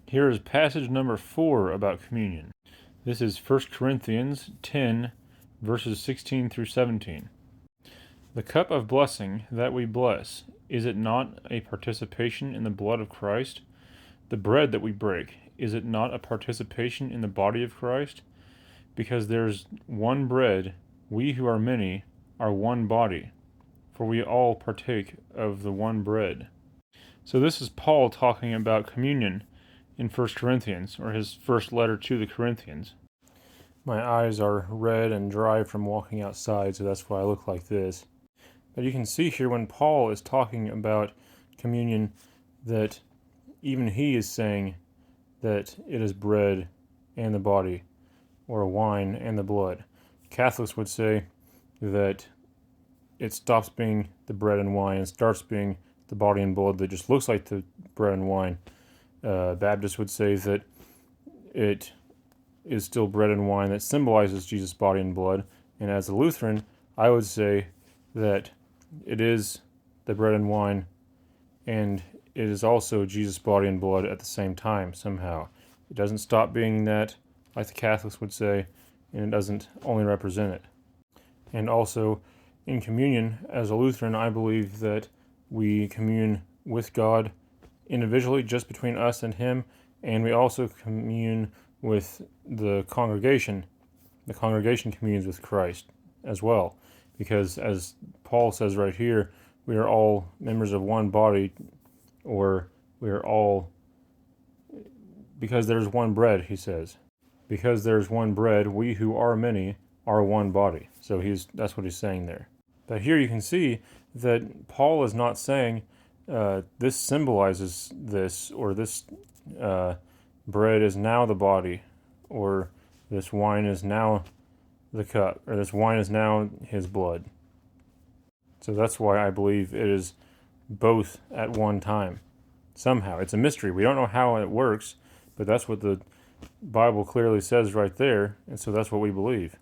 Here is passage number 4 about communion. This is 1 Corinthians 10, verses 16 through 17. The cup of blessing that we bless, is it not a participation in the blood of Christ? The bread that we break, is it not a participation in the body of Christ? Because there's one bread, we who are many are one body, for we all partake of the one bread. So this is Paul talking about communion in 1 Corinthians, or his first letter to the Corinthians. My eyes are red and dry from walking outside, so that's why I look like this. But you can see here when Paul is talking about communion that even he is saying that it is bread and the body, or wine and the blood. Catholics would say that it stops being the bread and wine and starts being the body and blood that just looks like the bread and wine. Baptists would say that it is still bread and wine that symbolizes Jesus' body and blood. And as a Lutheran, I would say that it is the bread and wine, and it is also Jesus' body and blood at the same time, somehow. It doesn't stop being that, like the Catholics would say, and it doesn't only represent it. And also, in communion, as a Lutheran, I believe that we commune with God individually, just between us and Him, and we also commune with the congregation. The congregation communes with Christ as well, because as Paul says right here, we are all members of one body, or we are all, because there's one bread, he says. Because there's one bread, we who are many are one body. So that's what he's saying there. But here you can see that Paul is not saying this symbolizes this, or this bread is now the body, or this wine is now the cup, or this wine is now his blood. So that's why I believe it is both at one time. Somehow. It's a mystery. We don't know how it works, but that's what the Bible clearly says right there, and so that's what we believe.